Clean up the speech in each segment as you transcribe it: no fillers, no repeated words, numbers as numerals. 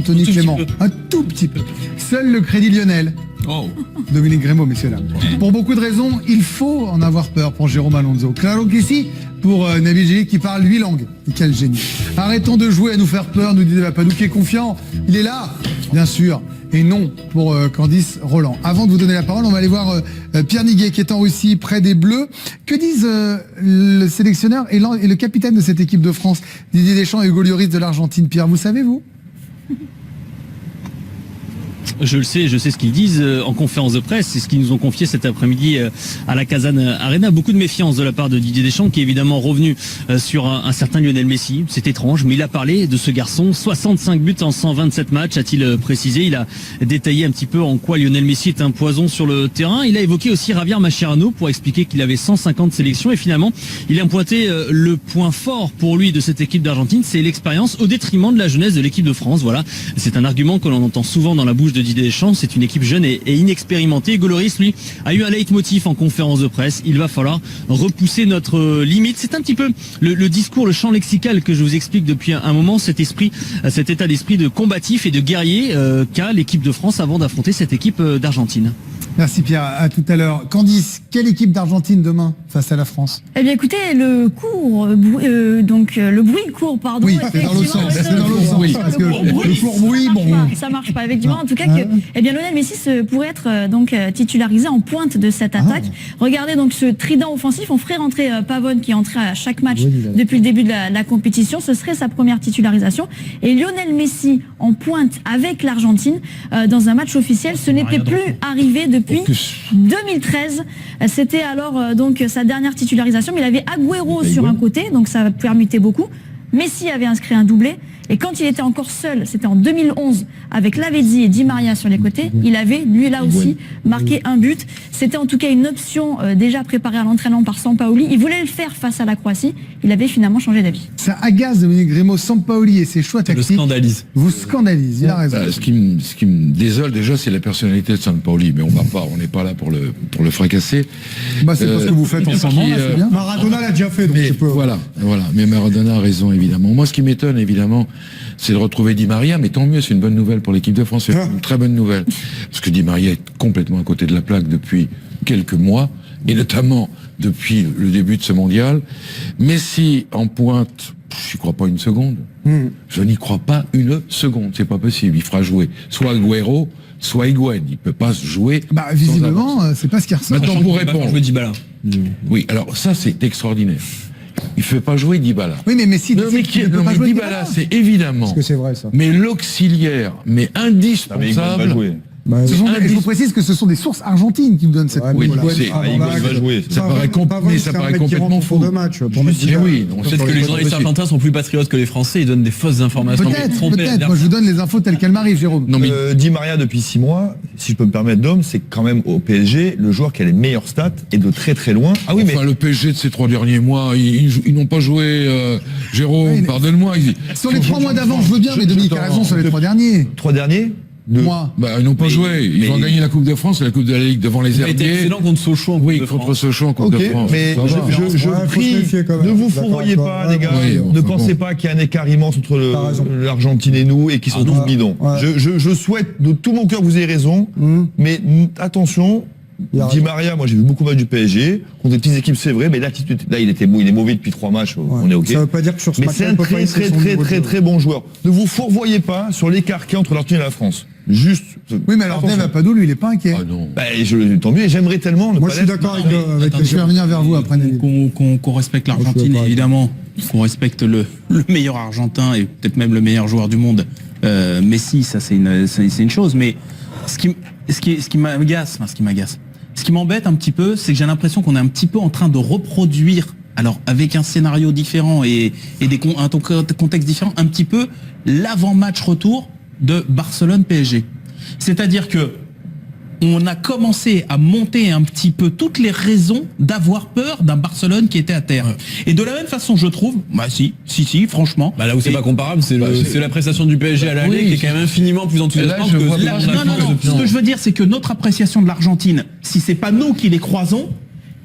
Anthony Clément. Un tout petit peu. Seul le Crédit Lyonnais. Oh. Dominique Grémaud, messieurs dames. Pour beaucoup de raisons, il faut en avoir peur pour Jérôme Alonso. Claro que si, pour Nabil Djellit qui parle 8 langues. Et quel génie. Arrêtons de jouer à nous faire peur, nous dit Vapadou qui est confiant. Il est là, bien sûr. Et non pour Candice Roland. Avant de vous donner la parole, on va aller voir Pierre Niguet qui est en Russie, près des Bleus. Que disent le sélectionneur et le capitaine de cette équipe de France, Didier Deschamps et Hugo Lloris de l'Argentine? Pierre, vous savez, vous? Je sais ce qu'ils disent en conférence de presse, c'est ce qu'ils nous ont confié cet après-midi à la Kazan Arena. Beaucoup de méfiance de la part de Didier Deschamps qui est évidemment revenu sur un certain Lionel Messi. C'est étrange, mais il a parlé de ce garçon. 65 buts en 127 matchs, a-t-il précisé. Il a détaillé un petit peu en quoi Lionel Messi est un poison sur le terrain. Il a évoqué aussi Javier Mascherano pour expliquer qu'il avait 150 sélections et finalement il a pointé le point fort pour lui de cette équipe d'Argentine, c'est l'expérience au détriment de la jeunesse de l'équipe de France. Voilà, c'est un argument que l'on entend souvent dans la bouche de Didier Deschamps. C'est une équipe jeune et inexpérimentée. Hugo Lloris, lui, a eu un leitmotiv en conférence de presse. Il va falloir repousser notre limite. C'est un petit peu le discours, le champ lexical que je vous explique depuis un moment, cet état d'esprit de combatif et de guerrier qu'a l'équipe de France avant d'affronter cette équipe d'Argentine. Merci Pierre, à tout à l'heure. Candice, quelle équipe d'Argentine demain face à la France? Eh bien écoutez, le bruit court, pardon. Oui, c'est dans l'autre sens. C'est dans l'autre sens. Oui, parce que le court bruit, bon. Ça marche pas, effectivement. En tout cas, Lionel Messi pourrait être titularisé en pointe de cette attaque. Regardez donc ce trident offensif. On ferait rentrer Pavone qui est entré à chaque match depuis le début de la compétition. Ce serait sa première titularisation. Et Lionel Messi en pointe avec l'Argentine dans un match officiel, ce n'était plus arrivé depuis 2013. C'était alors donc sa dernière titularisation, mais il avait Agüero sur un côté, donc ça permettait beaucoup. Messi avait inscrit un doublé. Et quand il était encore seul, c'était en 2011, avec Lavezzi et Di Maria sur les côtés, il avait, lui là aussi, marqué un but. C'était en tout cas une option déjà préparée à l'entraînement par Sampaoli. Il voulait le faire face à la Croatie. Il avait finalement changé d'avis. Ça agace Dominique Grémaud, Sampaoli et ses choix tactiques. Le scandalise. Vous scandalise, il a raison. Ce qui me désole déjà, c'est la personnalité de Sampaoli. Mais on n'est pas là pour le fracasser. C'est pas ce que vous faites en ce moment, là, c'est bien. Maradona l'a déjà fait, donc mais voilà. Mais Maradona a raison, évidemment. Moi, ce qui m'étonne, évidemment, c'est de retrouver Di Maria, mais tant mieux, c'est une bonne nouvelle pour l'équipe de France, c'est une très bonne nouvelle. Parce que Di Maria est complètement à côté de la plaque depuis quelques mois, et notamment depuis le début de ce mondial. Messi en pointe, j'y crois pas une seconde. Je n'y crois pas une seconde, c'est pas possible. Il fera jouer soit Agüero, soit Higuaín. Il peut pas se jouer. Visiblement, c'est pas ce qui ressort. Maintenant, pour répondre. Jouer Dybala. Oui, alors ça, c'est extraordinaire. Il ne fait pas jouer Dybala. Oui, mais Messi, Dybala, c'est évidemment. Parce que c'est vrai, ça. Mais l'auxiliaire, mais indispensable. Je vous précise que ce sont des sources argentines qui nous donnent cette oui, ça paraît complètement faux. Peut-être que les journalistes argentins sont plus patriotes que les Français, ils donnent des fausses informations. Peut-être. Moi, je vous donne les infos telles qu'elles m'arrivent, Jérôme. Di Maria, depuis 6 mois, si je peux me permettre, Dom, c'est quand même au PSG le joueur qui a les meilleures stats et de très très loin. Ah oui, mais le PSG de ces 3 derniers mois, ils n'ont pas joué. Jérôme, pardonne-moi. Sur les 3 mois d'avant, je veux bien, mais Dominique a raison sur les 3 derniers. 3 derniers? Ils n'ont pas joué. Ils ont gagné la Coupe de France et la Coupe de la Ligue devant les Herbiers. C'était excellent contre Sochaux en Coupe de France. Contre Sochaux en Coupe de France. Mais je prie, ne vous fourvoyez pas, les gars. Ne pensez pas qu'il y a un écart immense entre l'Argentine et nous et qu'ils sont tous bidons. Je souhaite de tout mon cœur que vous ayez raison, mais attention. Di Maria, moi j'ai vu beaucoup de matchs du PSG contre des petites équipes, c'est vrai, mais l'attitude, là il est mauvais depuis 3 matchs, on est ok. Ça veut pas dire que sur ce mais match, c'est un très bon joueur. Ne vous fourvoyez pas sur l'écart qu'il y a entre l'Argentine et la France. Juste. Oui, mais alors Dave Vapadou, lui, il est pas inquiet. Ah non. Tant mieux, j'aimerais tellement. Moi, je suis d'accord avec. Je vais revenir vers vous après. Qu'on respecte l'Argentine, évidemment, qu'on respecte le meilleur Argentin et peut-être même le meilleur joueur du monde. Messi, ça c'est une chose, mais ce qui m'agace, ce qui m'embête un petit peu, c'est que j'ai l'impression qu'on est un petit peu en train de reproduire, alors avec un scénario différent et un contexte différent, un petit peu l'avant-match retour de Barcelone-PSG. C'est-à-dire que on a commencé à monter un petit peu toutes les raisons d'avoir peur d'un Barcelone qui était à terre. Et de la même façon, je trouve, si, franchement. Là où c'est pas comparable, c'est la prestation du PSG à l'aller qui est quand même infiniment plus enthousiasmante que non. Ce que je veux dire, c'est que notre appréciation de l'Argentine, si c'est pas nous qui les croisons,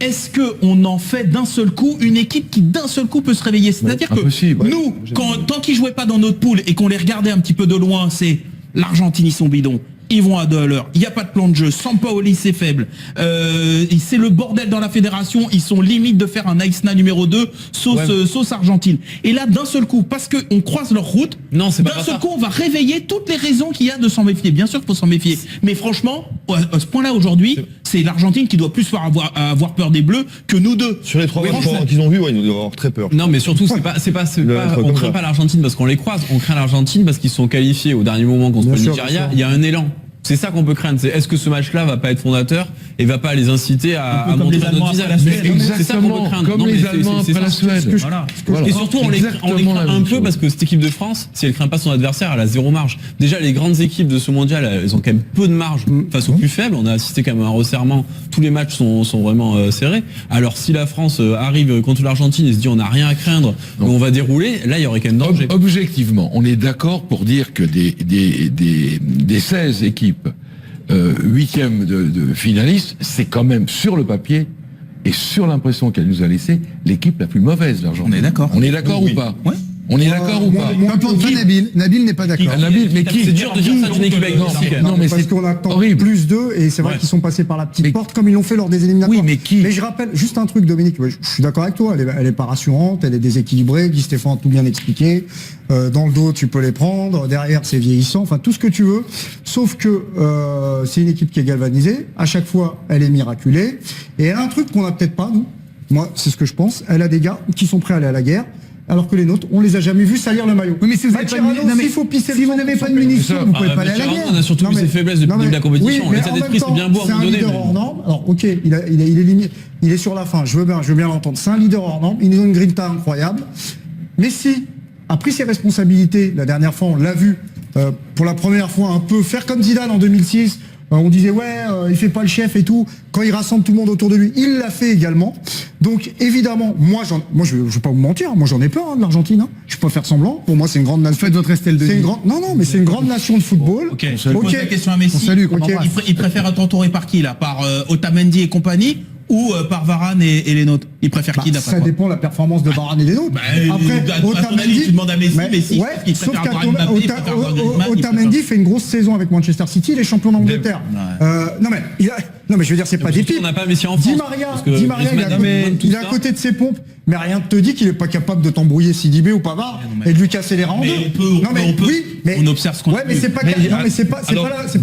est-ce qu'on en fait d'un seul coup une équipe qui d'un seul coup peut se réveiller? C'est-à-dire que nous, tant qu'ils jouaient pas dans notre poule et qu'on les regardait un petit peu de loin, c'est L'Argentine, ils sont bidons. Ils vont à 2 à l'heure. Il n'y a pas de plan de jeu. Sampaoli, c'est faible. C'est le bordel dans la fédération. Ils sont limite de faire un Aïsna numéro 2, sauce Argentine. Et là, d'un seul coup, parce qu'on croise leur route, d'un seul coup, on va réveiller toutes les raisons qu'il y a de s'en méfier. Bien sûr qu'il faut s'en méfier. Mais franchement, à ce point-là, aujourd'hui, c'est l'Argentine qui doit plus avoir peur des Bleus que nous deux. Sur les 3 matchs qu'ils ont vus, ils doivent avoir très peur. Non, mais surtout, on craint pas l'Argentine parce qu'on les croise. On craint l'Argentine parce qu'ils sont qualifiés au dernier moment contre le Nigeria. Il y a un élan. C'est ça qu'on peut craindre. C'est est-ce que ce match-là va pas être fondateur et va pas les inciter à montrer notre visage. C'est ça qu'on peut craindre. Comme les Allemands après la Suède. Et surtout, on les craint un peu parce que cette équipe de France, si elle craint pas son adversaire, elle a 0 marge. Déjà, les grandes équipes de ce mondial, elles ont quand même peu de marge face aux plus faibles. On a assisté quand même à un resserrement. Tous les matchs sont vraiment serrés. Alors, si la France arrive contre l'Argentine et se dit on n'a rien à craindre, on va dérouler, là, il y aurait quand même danger. Objectivement, on est d'accord pour dire que des 16 équipes 8e de finalistes, c'est quand même sur le papier et sur l'impression qu'elle nous a laissé l'équipe la plus mauvaise, l'Argentine. On est d'accord. On est d'accord ou pas? Ouais. On est d'accord ou pas? Nabil n'est pas d'accord. Nabil, mais qui? C'est dur de dire ça d'une équipe avec Non, mais parce c'est qu'on attend horrible. plus d'eux et c'est vrai qu'ils sont passés par la petite porte comme ils l'ont fait lors des éliminatoires. Oui, mais qui? Mais je rappelle juste un truc, Dominique. Je suis d'accord avec toi. Elle est pas rassurante, elle est déséquilibrée. Guy Stéphane a tout bien expliqué. Dans le dos, tu peux les prendre. Derrière, c'est vieillissant. Enfin, tout ce que tu veux. Sauf que c'est une équipe qui est galvanisée. À chaque fois, elle est miraculée. Et elle a un truc qu'on n'a peut-être pas, nous. Moi, c'est ce que je pense. Elle a des gars qui sont prêts à aller à la guerre. Alors que les nôtres, on les a jamais vus salir le maillot. Oui, mais si vous n'avez pas de munitions, vous pouvez pas aller à la guerre. On a surtout vu ses faiblesses depuis le début de la compétition. L'état d'esprit, c'est bien beau à C'est vous un donner. leader hors norme. Alors, ok, il est sur la fin. Je veux bien l'entendre. C'est un leader hors norme. Ils nous ont une grinta incroyable. Messi a pris ses responsabilités. La dernière fois, on l'a vu pour la première fois un peu faire comme Zidane en 2006. On disait il fait pas le chef et tout. Quand il rassemble tout le monde autour de lui, il l'a fait également. Donc évidemment, moi je vais pas vous mentir, moi j'en ai peur de l'Argentine. Je peux pas faire semblant. Pour moi c'est une grande nation. Faites votre Estelle Denis. Mais c'est une grande nation de football. Ok. Je pose la question à Messi. Il préfère être entouré par qui là? Par Otamendi et compagnie ou par Varane et les nôtres? Il préfère qui d'après Ça dépend de la performance de Varane et des nôtres. Après, Otamendi, tu demandes à Messi, sauf qu'Otamendi fait une grosse saison avec Manchester City, il est champion d'Angleterre. Non mais je veux dire, c'est pas des pipes. On n'a pas Messi en France. Di Maria, il est à côté de ses pompes, mais rien ne te dit qu'il est pas capable de t'embrouiller Sidibé ou Pavard et de lui casser les rangs. On observe ce qu'on a. Mais c'est pas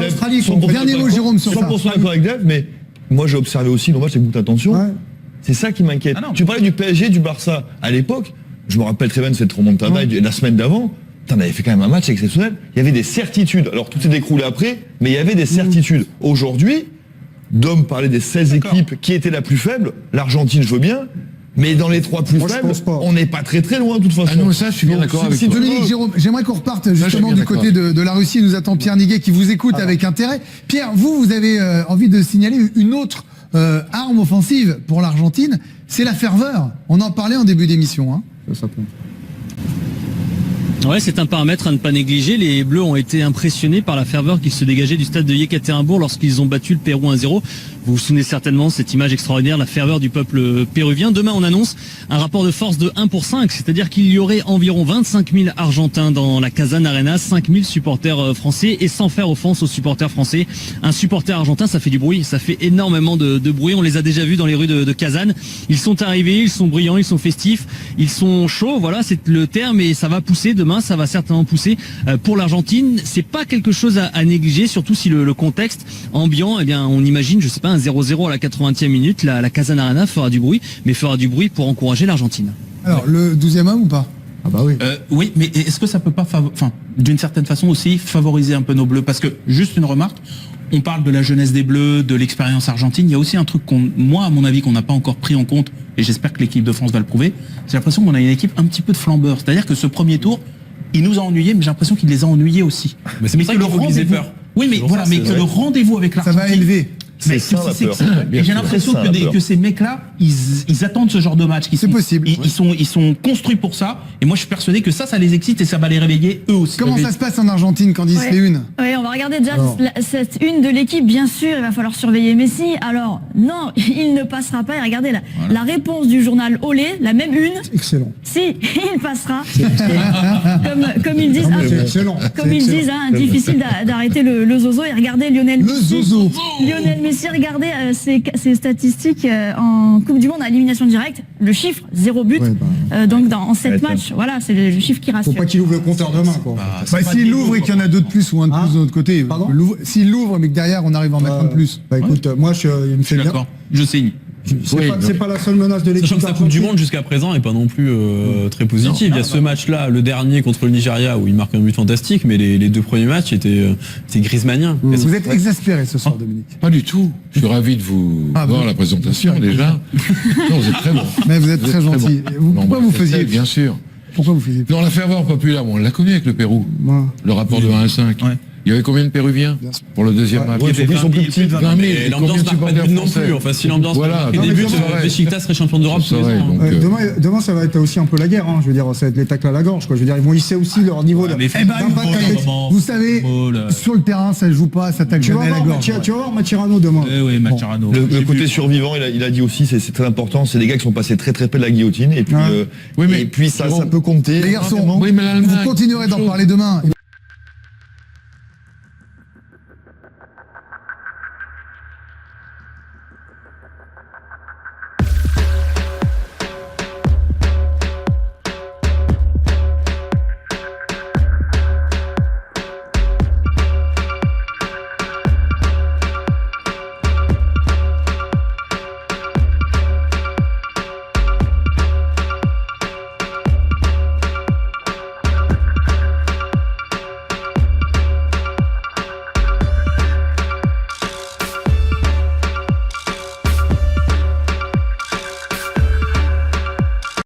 l'Australie. Dernier mot, Jérôme, sur ça. 100% d'accord avec Dave, mais moi j'ai observé aussi, normal, c'est beaucoup d'attention. C'est ça qui m'inquiète. Tu parlais du PSG, du Barça. À l'époque, je me rappelle très bien de cette remontada la semaine d'avant. On avait fait quand même un match exceptionnel. Il y avait des certitudes. Alors tout s'est décroulé après, mais il y avait des certitudes. Aujourd'hui, Dom parlait des 16 équipes qui étaient la plus faible. L'Argentine, je veux bien. Mais dans les 3 plus faibles, on n'est pas très loin de toute façon. Ah non, ça je suis bien d'accord avec toi. Dominique, Jérôme, j'aimerais qu'on reparte justement du côté de la Russie. Il nous attend Pierre Niguet qui vous écoute avec intérêt. Pierre, vous avez envie de signaler une autre arme offensive pour l'Argentine, c'est la ferveur. On en parlait en début d'émission. Ouais, c'est un paramètre à ne pas négliger. Les Bleus ont été impressionnés par la ferveur qui se dégageait du stade de Yekaterinbourg lorsqu'ils ont battu le Pérou 1-0. Vous vous souvenez certainement de cette image extraordinaire, la ferveur du peuple péruvien. Demain, on annonce un rapport de force de 1 pour 5, c'est-à-dire qu'il y aurait environ 25 000 Argentins dans la Kazan Arena, 5 000 supporters français, et sans faire offense aux supporters français. Un supporter argentin, ça fait du bruit, ça fait énormément de bruit. On les a déjà vus dans les rues de Kazan. Ils sont arrivés, ils sont brillants, ils sont festifs, ils sont chauds, voilà, c'est le terme, et ça va pousser demain, ça va certainement pousser pour l'Argentine. C'est pas quelque chose à négliger, surtout si le contexte ambiant, eh bien, on imagine, je sais pas, un 0-0 à la 80e minute, la Kazan Arena fera du bruit, mais fera du bruit pour encourager l'Argentine. Alors, le 12e homme ou pas? Ah bah oui. Oui, mais est-ce que ça peut pas, d'une certaine façon aussi, favoriser un peu nos Bleus? Parce que, juste une remarque, on parle de la jeunesse des Bleus, de l'expérience argentine. Il y a aussi un truc moi, à mon avis, qu'on n'a pas encore pris en compte, et j'espère que l'équipe de France va le prouver. J'ai l'impression qu'on a une équipe un petit peu de flambeur. C'est-à-dire que ce premier tour, il nous a ennuyés, mais j'ai l'impression qu'il les a ennuyés aussi. Mais c'est pour ça qu'il faut qu'ils aient peur. Oui, mais voilà, mais que le rendez-vous avec l'Argentine. Ça va élever. C'est ça la peur. Et j'ai l'impression C'est ça, la peur. que ces mecs-là, ils attendent ce genre de match. C'est possible. Ils sont construits pour ça. Et moi, je suis persuadé que ça les excite et ça va les réveiller eux aussi. Comment ça se passe en Argentine, Candice, les unes? Oui, on va regarder déjà cette une de l'équipe. Bien sûr, il va falloir surveiller Messi. Alors, non, il ne passera pas. Et regardez la réponse du journal Olé, la même une. Excellent. Si, il passera. Comme ils disent, C'est excellent. comme ils disent, difficile d'arrêter le zozo. Et regardez Lionel Messi, regardez ses statistiques en Coupe du Monde à élimination directe. Le chiffre, 0 but. Donc en 7 matchs, voilà, c'est le chiffre qui rassure. Faut pas qu'il ouvre le compteur demain, quoi. S'il l'ouvre et qu'il y en a deux de plus ou un de plus de l'autre côté, s'il l'ouvre mais que derrière on arrive à en mettre un de plus. Bah écoute, moi il me fait bien. D'accord, je signe. C'est pas la seule menace de l'équipe. Sachant que sa Coupe du Monde jusqu'à présent est pas non plus très positive. Il y a ce match-là, le dernier contre le Nigeria, où il marque un but fantastique, mais les deux premiers matchs étaient griezmanniens. Vous êtes exaspéré ce soir, Dominique? Pas du tout. Je suis ravi de vous voir la présentation déjà. Non, vous êtes très bon. Mais vous êtes très gentil. Pourquoi vous faisiez? Bien sûr. Pourquoi vous faisiez? Non, la ferveur populaire, on l'a connu avec le Pérou. Le rapport de 1 à 5. Il y avait combien de Péruviens pour le deuxième match? Ils sont plus petits. 20 000. Et l'ambiance n'a pas de but non plus. Enfin, si l'ambiance n'a pas de but, Beşiktaş serait champion d'Europe tous les ans. Demain, ça va être aussi un peu la guerre. Je veux dire, ça va être les tacles à la gorge. Je veux dire, ils vont hisser aussi leur niveau d'impact. Vous savez, sur le terrain, ça ne joue pas, ça tacle jamais à la gorge. Tu vas voir Mascherano demain. Oui, Mascherano. Le côté survivant, il a dit aussi, c'est très important. C'est des gars qui sont passés très très près de la guillotine. Et puis, ça peut compter. Les garçons, vous continuerez d'en parler demain.